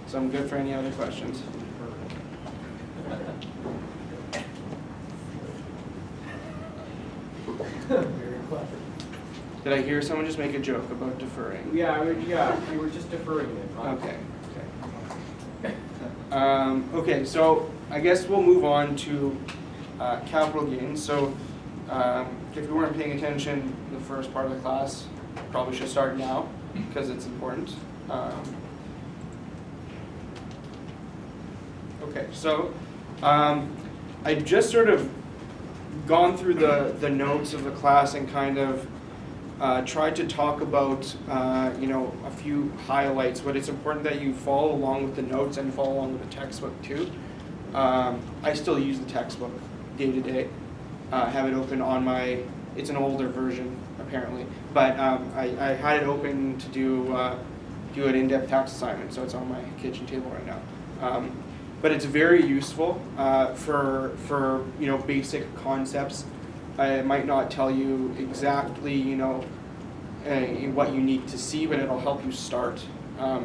So I'm good for any other questions. Very clever. Did I hear someone just make a joke about deferring? Yeah, we were just deferring it. Okay. Okay, so I guess we'll move on to capital gains. So if you weren't paying attention the first part of the class, probably should start now because it's important. Okay, so I just sort of gone through the notes of the class and kind of tried to talk about a few highlights, but it's important that you follow along with the notes and follow along with the textbook too. I still use the textbook day to day. Have it open on my, it's an older version apparently, but I had it open to do an in-depth tax assignment, so it's on my kitchen table right now. But it's very useful for basic concepts. It might not tell you exactly what you need to see, but it'll help you start.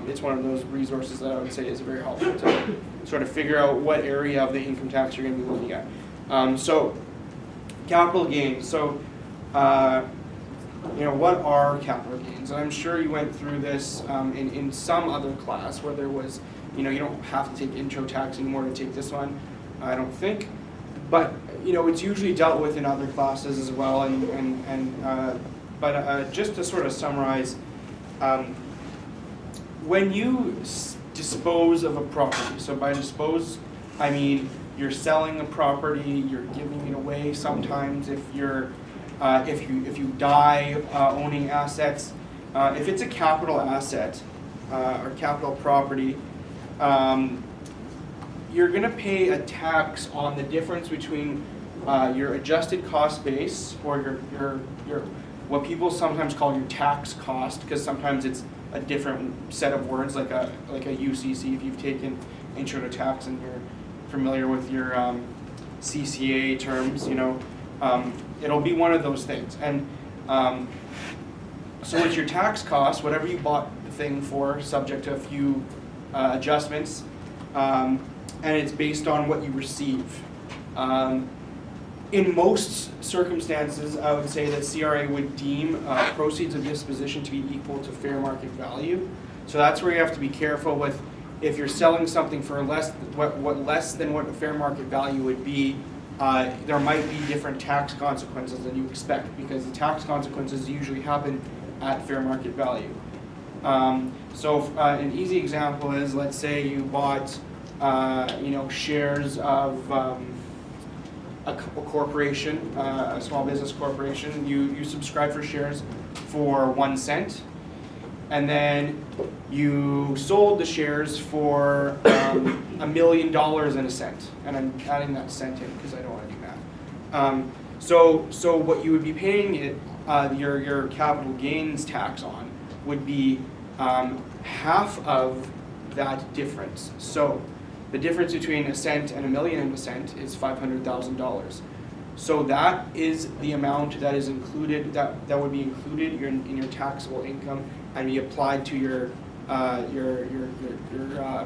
It's one of those resources that I would say is very helpful to sort of figure out what area of the income tax you're going to be looking at. So capital gains. So what are capital gains? And I'm sure you went through this in some other class where there was, you don't have to take intro tax anymore to take this one, I don't think. But it's usually dealt with in other classes as well. But just to sort of summarize, when you dispose of a property, so by dispose I mean you're selling a property, you're giving it away. Sometimes if you die owning assets, if it's a capital asset or capital property, you're going to pay a tax on the difference between your adjusted cost base, or your what people sometimes call your tax cost, because sometimes it's a different set of words, like a UCC. If you've taken intro to tax and you're familiar with your CCA terms, it'll be one of those things. And so it's your tax cost, whatever you bought the thing for, subject to a few adjustments. And it's based on what you receive. In most circumstances, I would say that CRA would deem proceeds of disposition to be equal to fair market value. So that's where you have to be careful with, if you're selling something for less than what a fair market value would be, there might be different tax consequences than you expect, because the tax consequences usually happen at fair market value. So an easy example is, let's say you bought shares of a corporation, a small business corporation. You subscribe for shares for 1 cent, and then you sold the shares for $1 million and a cent. And I'm adding that cent in because I don't want to do math. So what you would be paying your capital gains tax on would be half of that difference. So the difference between a cent and $1 million and a cent is $500,000. So that is the amount that is included, that would be included in your taxable income and be applied to your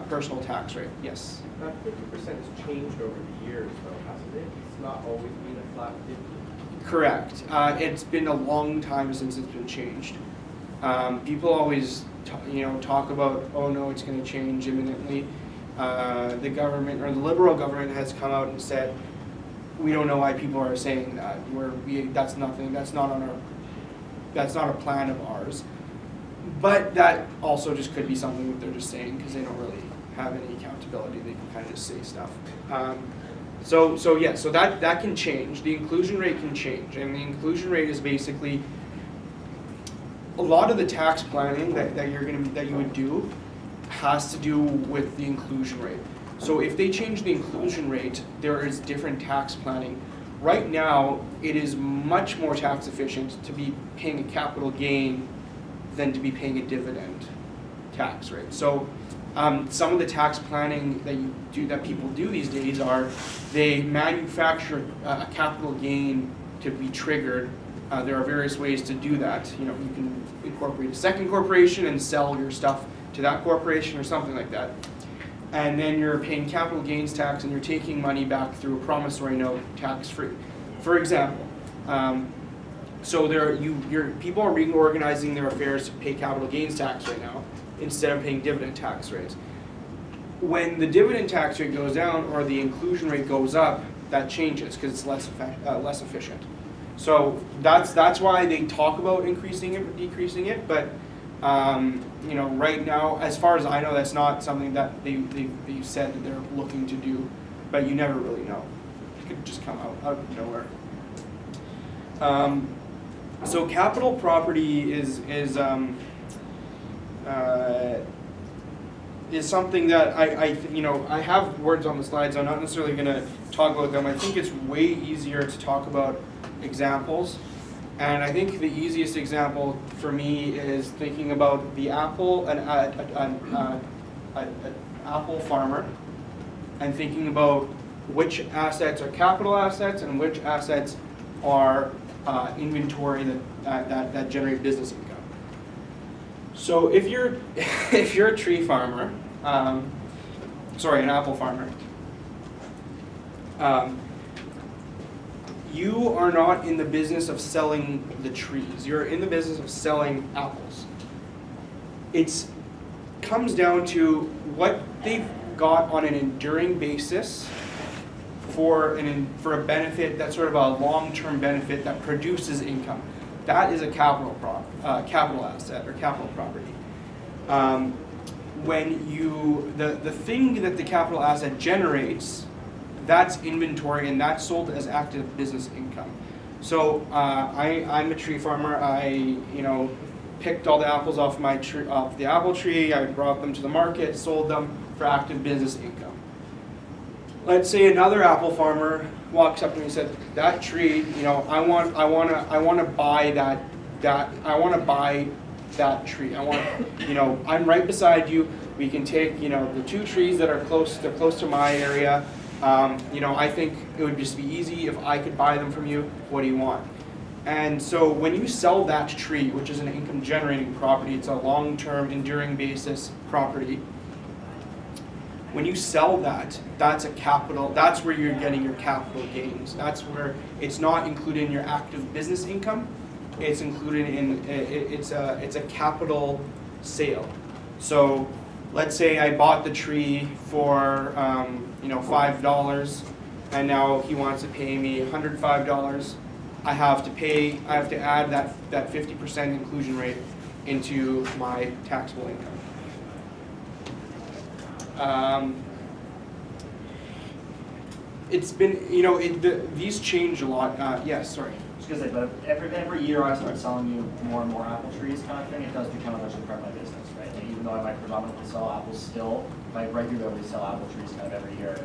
personal tax rate. Yes. That 50% has changed over the years, though, hasn't it? It's not always been a flat 50. Correct. It's been a long time since it's been changed. People always talk about, oh no, it's going to change imminently. The government, or the Liberal government, has come out and said, we don't know why people are saying that. That's nothing. That's not a plan of ours. But that also just could be something that they're just saying because they don't really have any accountability. They can kind of just say stuff. So that can change. The inclusion rate can change, and the inclusion rate is basically a lot of the tax planning that you would do has to do with the inclusion rate. So if they change the inclusion rate, there is different tax planning. Right now, it is much more tax efficient to be paying a capital gain than to be paying a dividend tax rate. So some of the tax planning that people do these days are they manufacture a capital gain to be triggered. There are various ways to do that. You can incorporate a second corporation and sell your stuff to that corporation or something like that. and then you're paying capital gains tax and you're taking money back through a promissory note tax-free. For example, so people are reorganizing their affairs to pay capital gains tax right now instead of paying dividend tax rates. When the dividend tax rate goes down or the inclusion rate goes up, that changes because it's less efficient. So that's why they talk about increasing it or decreasing it, but right now, as far as I know, that's not something that they've said that they're looking to do, but you never really know. It could just come out of nowhere. So capital property is something that I have words on the slides. I'm not necessarily going to talk about them. I think it's way easier to talk about examples. And I think the easiest example for me is thinking about the apple, an apple farmer, and thinking about which assets are capital assets and which assets are inventory that generate business income. So if you're a tree farmer, an apple farmer, you are not in the business of selling the trees. You're in the business of selling apples. It comes down to what they've got on an enduring basis for a benefit that's sort of a long-term benefit that produces income. That is a capital asset or capital property. The thing that the capital asset generates, that's inventory and that's sold as active business income. So I'm a tree farmer. I picked all the apples off the apple tree. I brought them to the market, sold them for active business income. Let's say another apple farmer walks up to me and said, "That tree, I want to buy that tree. I'm right beside you. We can take, the two trees that are close to my area. I think it would just be easy if I could buy them from you. What do you want?" And so when you sell that tree, which is an income generating property, it's a long-term enduring basis property. When you sell that, that's where you're getting your capital gains. That's where it's not included in your active business income. It's included in, it's a capital sale. So let's say I bought the tree for $5, and now he wants to pay me $105. I have to add that 50% inclusion rate into my taxable income. It's been, these change a lot. Yes, sorry. Just because but every year I start selling you more and more apple trees kind of thing, it does become eventually part of my business, right? Like even though I might predominantly sell apples still, if I regularly sell apple trees kind of every year,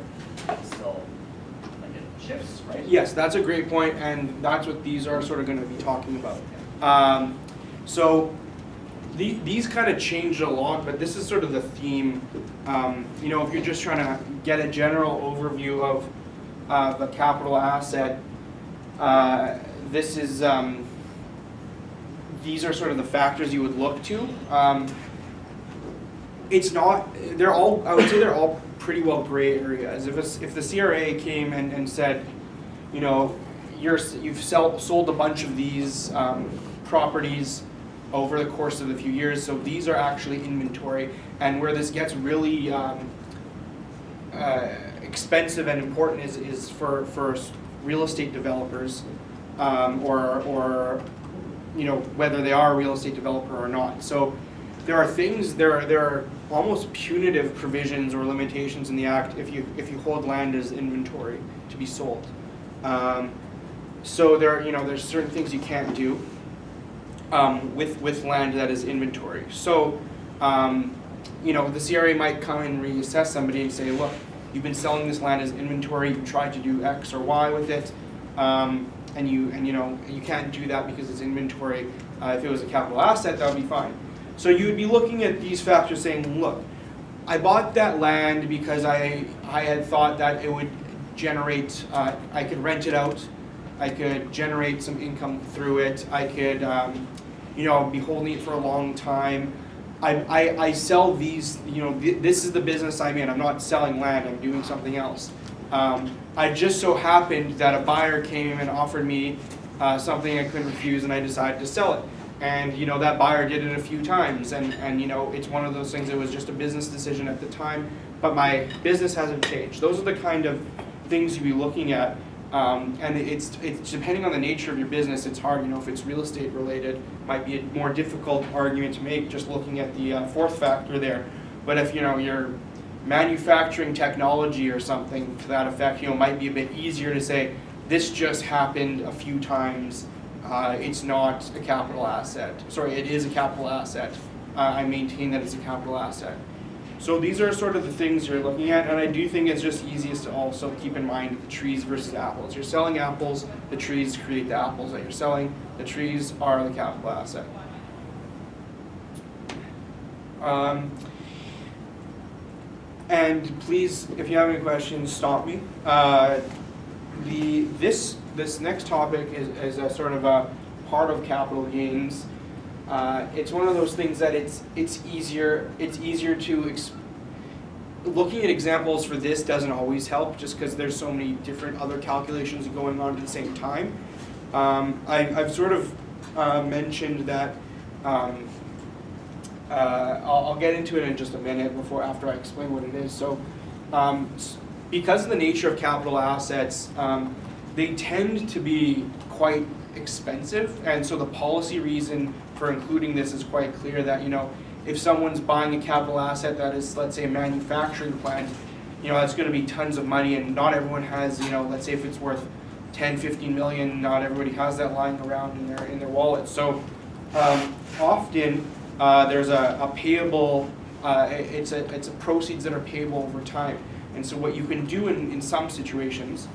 it's still, like it shifts, right? Yes, that's a great point, and that's what these are sort of going to be talking about. So these kind of changed a lot, but this is sort of the theme. If you're just trying to get a general overview of the capital asset, these are sort of the factors you would look to. I would say they're all pretty well gray areas. If the CRA came and said, you've sold a bunch of these properties over the course of a few years, so these are actually inventory, and where this gets really expensive and important is for real estate developers, or whether they are a real estate developer or not. So there are almost punitive provisions or limitations in the Act if you hold land as inventory to be sold. So there's certain things you can't do with land that is inventory. So the CRA might come and reassess somebody and say, look, you've been selling this land as inventory, you tried to do X or Y with it, and you can't do that because it's inventory. If it was a capital asset, that would be fine. So you would be looking at these factors saying, look, I bought that land because I had thought that it would generate, I could rent it out, I could generate some income through it, I could be holding it for a long time. I sell these, this is the business I'm in. I'm not selling land, I'm doing something else. I just so happened that a buyer came and offered me something I couldn't refuse, and I decided to sell it. And that buyer did it a few times, and it's one of those things. It was just a business decision at the time, but my business hasn't changed. Those are the kind of things you'd be looking at, and it's depending on the nature of your business. It's hard, if it's real estate related, might be a more difficult argument to make just looking at the fourth factor there. But if you're manufacturing technology or something to that effect, might be a bit easier to say this just happened a few times. It's not a capital asset. Sorry, it is a capital asset. I maintain that it's a capital asset. So these are sort of the things you're looking at, and I do think it's just easiest to also keep in mind the trees versus apples. You're selling apples, the trees create the apples that you're selling. The trees are the capital asset. And please, if you have any questions, stop me. This next topic is a sort of a part of capital gains. It's one of those things that it's easier to looking at examples for this doesn't always help, just because there's so many different other calculations going on at the same time. I've sort of mentioned that. I'll get into it in just a minute after I explain what it is. So, because of the nature of capital assets, they tend to be quite expensive, and so the policy reason for including this is quite clear that if someone's buying a capital asset that is, let's say, a manufacturing plant, that's going to be tons of money, and not everyone has, let's say if it's worth 10, 15 million, not everybody has that lying around in their wallet. So often there's a payable, it's a proceeds that are payable over time. And so what you can do in some situations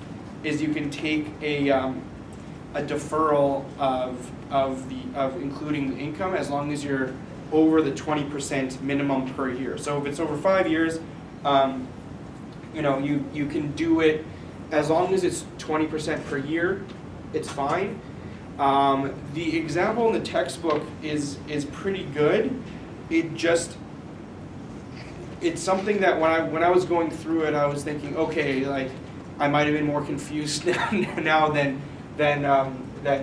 is you can take a deferral of including the income as long as you're over the 20% minimum per year. So if it's over 5 years, you can do it as long as it's 20% per year. It's fine. The example in the textbook is pretty good. It's something that when I was going through it, I was thinking, okay, like I might have been more confused now than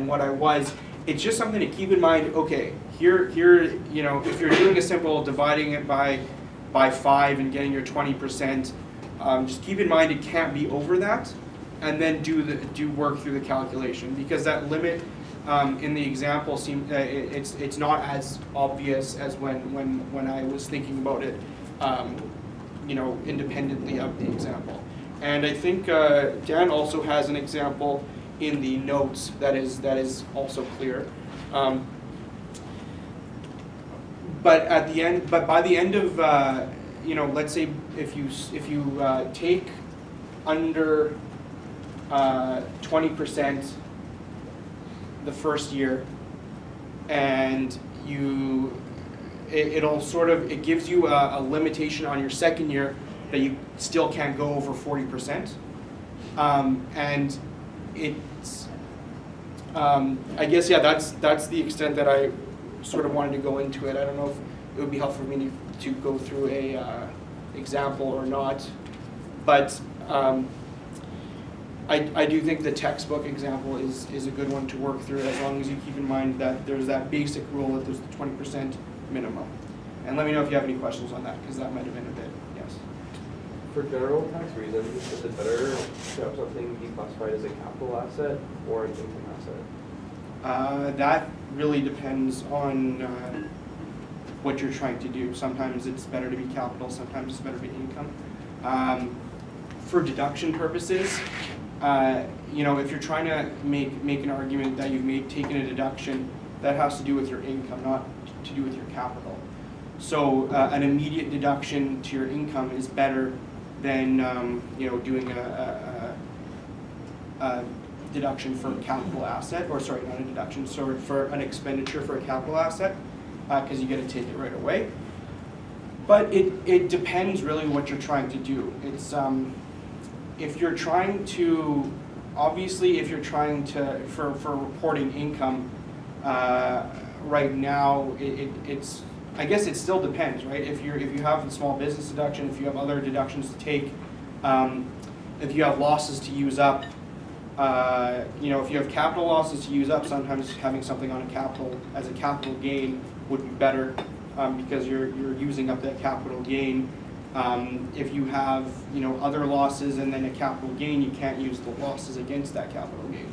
what I was. It's just something to keep in mind. Okay, here, if you're doing a simple dividing it by 5 and getting your 20%, just keep in mind it can't be over that, and then do work through the calculation, because that limit in the example it's not as obvious as when I was thinking about it, independently of the example. And I think Dan also has an example in the notes that is also clear. But by the end of let's say if you take under 20% the first year, and it gives you a limitation on your second year that you still can't go over 40%, and it's I guess that's the extent that I sort of wanted to go into it. I don't know if it would be helpful for me to go through a example or not, but I do think the textbook example is a good one to work through, as long as you keep in mind that there's that basic rule that there's the 20% minimum. And let me know if you have any questions on that, because that might have been a bit, yes. For general tax reasons, is it better to have something be classified as a capital asset or an income asset? That really depends on what you're trying to do. Sometimes it's better to be capital, sometimes it's better to be income. For deduction purposes, if you're trying to make an argument that you've taken a deduction, that has to do with your income, not to do with your capital. So an immediate deduction to your income is better than doing a deduction for a capital asset, or sorry, not a deduction, sorry, for an expenditure for a capital asset, because you get to take it right away. But it depends really what you're trying to do. It's if you're trying to, obviously, if you're trying to for reporting income, right now it's I guess it still depends, right? If you have the small business deduction, if you have other deductions to take, if you have losses to use up, if you have capital losses to use up, sometimes having something on as a capital gain would be better, because you're using up that capital gain. If you have, other losses and then a capital gain, you can't use the losses against that capital gain.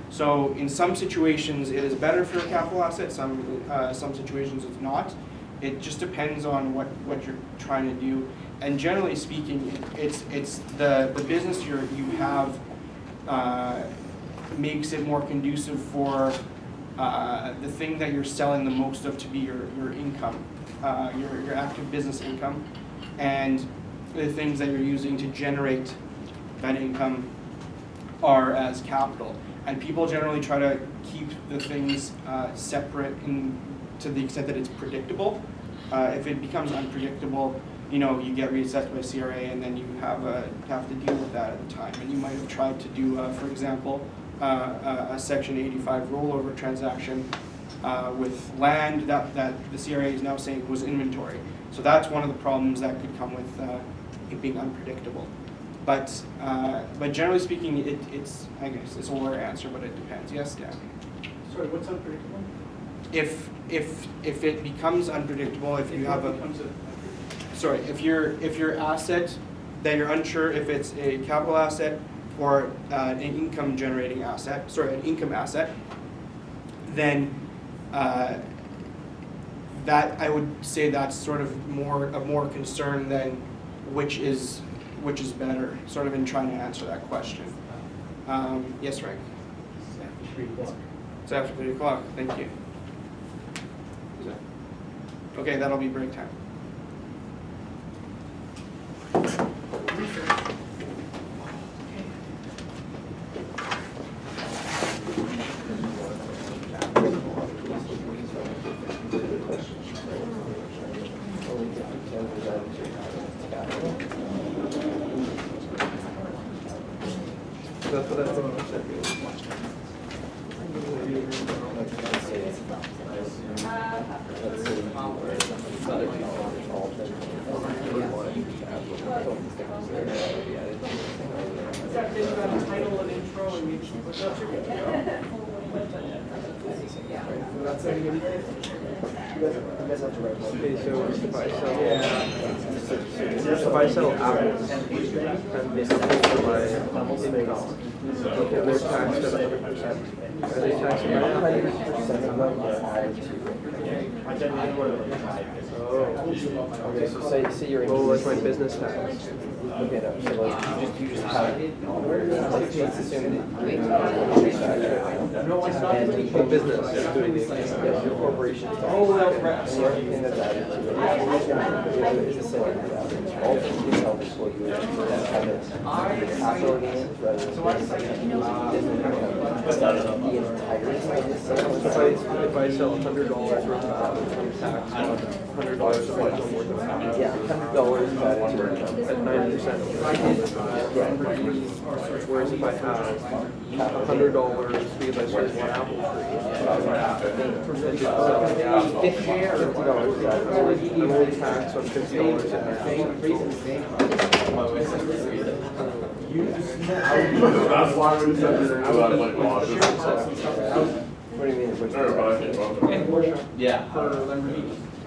So in some situations, it is better for a capital asset. Some situations it's not. It just depends on what you're trying to do. And generally speaking, it's the business you have makes it more conducive for the thing that you're selling the most of to be your income, your active business income, and the things that you're using to generate that income are as capital. And people generally try to keep the things separate to the extent that it's predictable. If it becomes unpredictable, you get reassessed by CRA, and then you have to deal with that at the time. And you might have tried to do, for example, a Section 85 rollover transaction with land that the CRA is now saying was inventory. So that's one of the problems that could come with it being unpredictable. But generally speaking, it's I guess it's a lawyer answer, but it depends. Yes, Dan? Sorry, what's unpredictable? If it becomes unpredictable, if you have if your asset that you're unsure if it's a capital asset or an income generating asset, an income asset, then that I would say that's sort of more concern than which is better, sort of in trying to answer that question. Yes, Frank? It's after 3 o'clock. It's after 3 o'clock. Thank you. Okay, that'll be break time. That's what that's in Is that thing about a title and intro and you what's up here? That's anything? You guys have to write one. Okay, so if I sell apples and they sell my income, and they're taxed at 100%, are they taxed at 100%? Oh, Okay, so say you're in. oh, like my business tax. Okay, no, so like, you just have, let's assume that you're No, it's not. and The business is doing the yes, income. your corporation. Oh, that's right. And the other thing that's added to it is the same. All the health employees that have it capital gains rather than the entirety of the sale. If I sell $100 worth of apples, I'm taxed on $100 of income worth of apples. Yeah, $100 is added to your income. At 9%. Yeah. Whereas if I have $100 because I sold one apple tree, $50 is added. I'm only taxed on $50 in that. What do you mean? Which Yeah.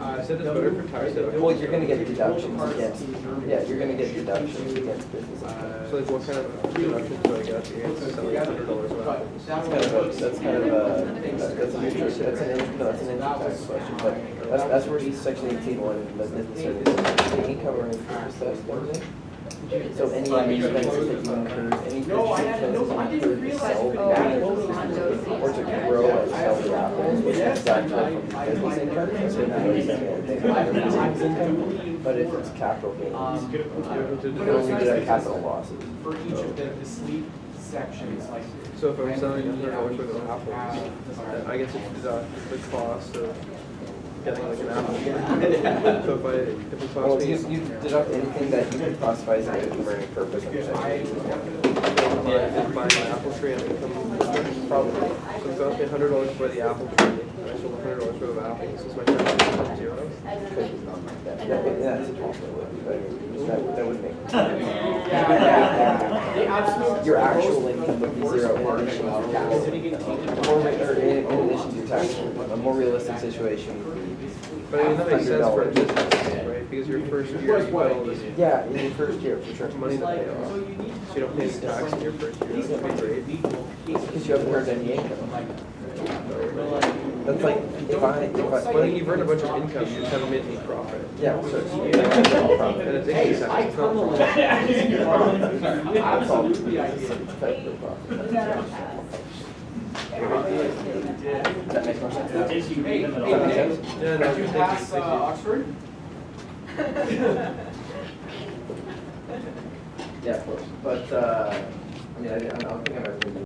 I said it's better for tax deduction. well, you're gonna get deductions against, yeah, you're gonna get deductions against business income. So like what kind of deductions do I get against selling $100 of apples? That's kind of an income tax question, but that's where Section 18(1) the business services, the income or income assessed, doesn't it? So any expenses that you incur, any expenses you incur to sell the apples or to grow and sell the apples, which is deducted from business income, so now you're saying business income. But if it's capital gains, you can only deduct capital losses. For each of the sleep sections, like. So if I'm selling $100 worth of apples, I get to deduct the cost of getting like an apple. So if it Well, costs you me, deduct anything that you can classify as a learning purpose. if buying an apple tree, and it comes Probably. so it costs me $100 for the apple tree, and I sold $100 worth of apples, is my tax become zero? That's a toss that would be, but that would make. Your Your actual income would be zero in addition to your tax. In addition to your tax, a more realistic situation would be But I mean, that makes sense for a $100. business, right? Because your first year, you got all this Yeah, in your first year, for sure. money to pay off. So you don't pay the tax in your first year, that's great. Because you haven't earned any income. That's like, if I. Well, I think you've earned a bunch of income, you just haven't made any profit. Yeah, so it's. And it's income tax, it's not profit. That's all. It's effective profit. That makes more sense. Is you meet in the Does that make middle. sense? Yeah, no, thank you. Oxford? Yeah, of course. But, I mean, I don't think I'm ever.